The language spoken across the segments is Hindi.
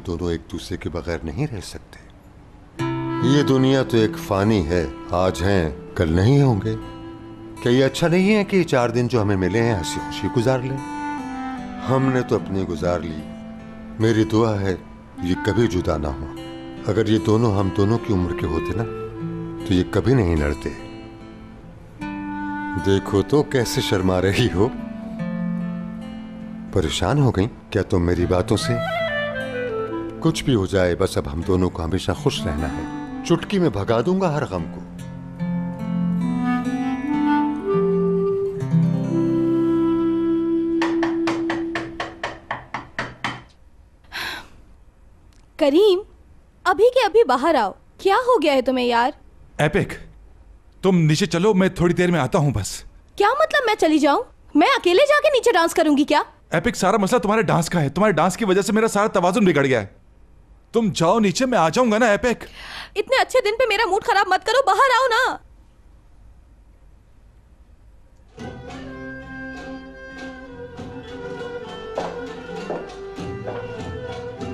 दोनों एक दूसरे के बगैर नहीं रह सकते। ये दुनिया तो एक फानी है, आज हैं कल नहीं होंगे। क्या ये अच्छा नहीं है कि 4 दिन जो हमें मिले हैं हंसी खुशी गुजार लें? हमने तो अपनी गुजार ली। मेरी दुआ है ये कभी जुदा ना हो। अगर ये दोनों हम दोनों की उम्र के होते ना तो ये कभी नहीं लड़ते। देखो तो कैसे शर्मा रही हो। परेशान हो गई क्या तुम मेरी बातों से? कुछ भी हो जाए बस अब हम दोनों को हमेशा खुश रहना है। चुटकी में भगा दूंगा हर गम को। करीम, अभी के अभी बाहर आओ। क्या हो गया है तुम्हें यार? एपिक, तुम नीचे चलो, मैं थोड़ी देर में आता हूं बस। क्या मतलब मैं चली जाऊं? मैं अकेले जाके नीचे डांस करूंगी क्या? एपिक, सारा मसला तुम्हारे डांस का है। तुम्हारे डांस की वजह से मेरा सारा तवाजुन बिगड़ गया है। तुम जाओ नीचे, मैं आ जाऊंगा ना। एपिक, इतने अच्छे दिन पे मेरा मूड खराब मत करो, बाहर आओ ना।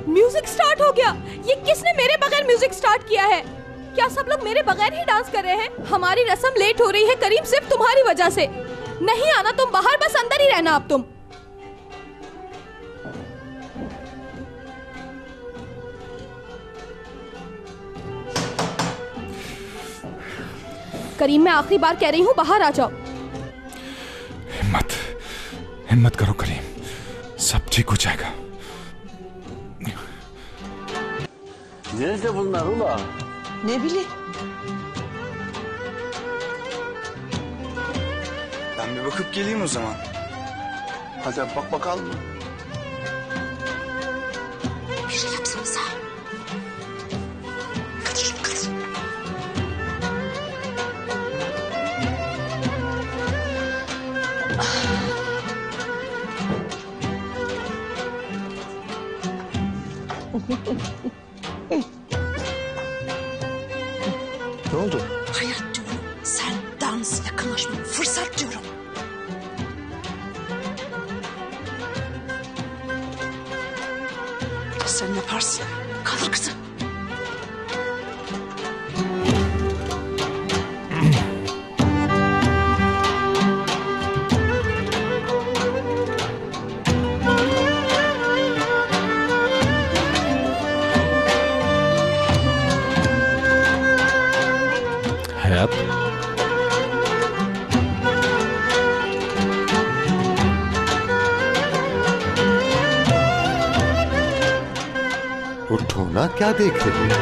म्यूजिक स्टार्ट हो गया। ये किसने मेरे बगैर म्यूजिक स्टार्ट किया है? क्या सब लोग मेरे बगैर ही डांस कर रहे हैं? हमारी रस्म लेट हो रही है करीम, सिर्फ तुम्हारी वजह से। नहीं आना तुम बाहर, बस अंदर ही रहना अब तुम। करीम, मैं आखिरी बार कह रही हूँ, बाहर आ जाओ। हिम्मत करो करीम, सब ठीक हो जाएगा। Nerede bunlar ula? Ne bileyim. Ben bir bakıp geleyim o zaman. Hadi bak bakalım. Bir şey yapsanıza. Kaçın kaçın. Ne oldu? Hayır diyorum. Sen dans, yakınlaşma, fırsat diyorum. Sen yaparsın. Kalır kızım. hayat, उठो ना, क्या देख रही हो?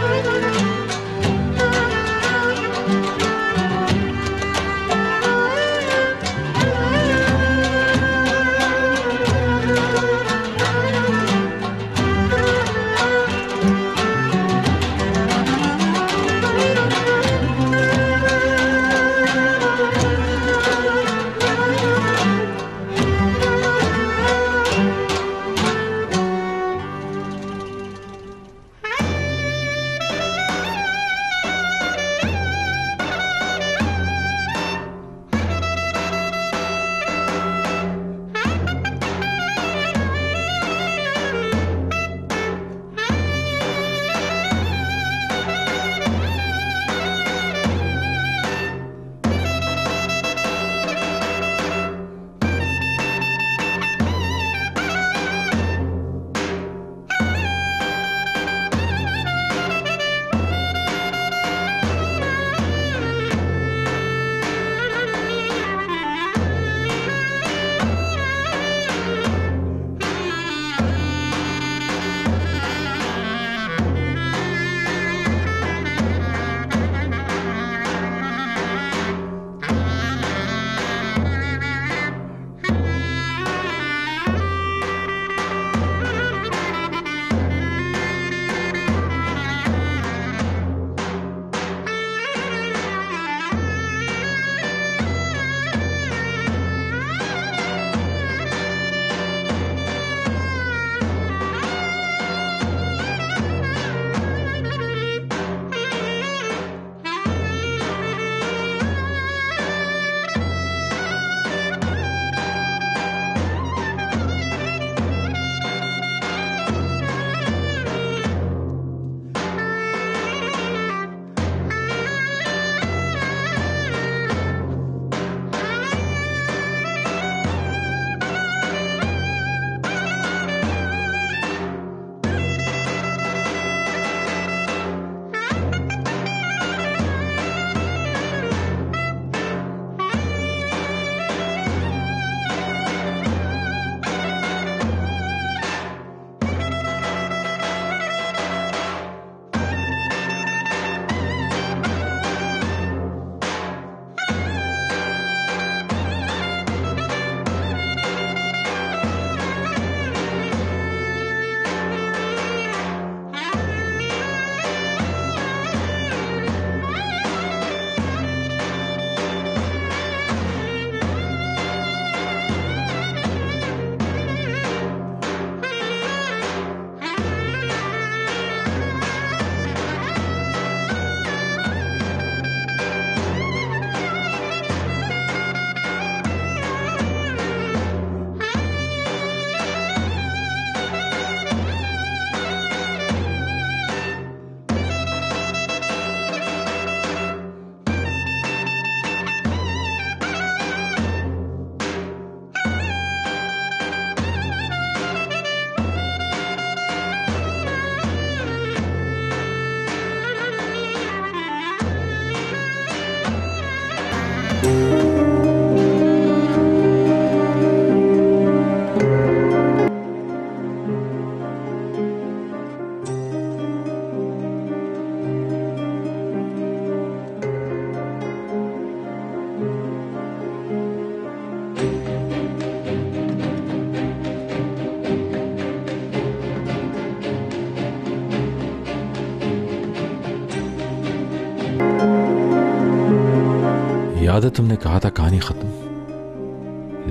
याद है तुमने कहा था कहानी खत्म,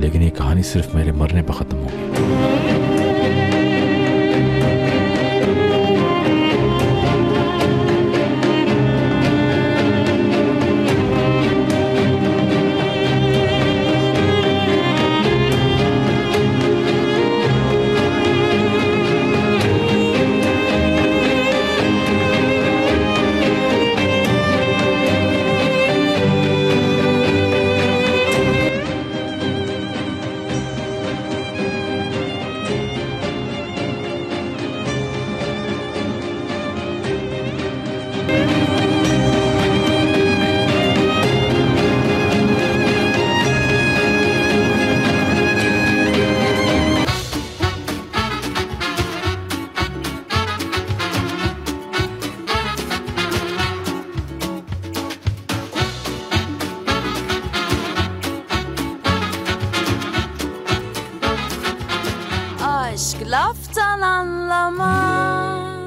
लेकिन ये कहानी सिर्फ मेरे मरने पर खत्म होगी। Aşk laftan anlamaz.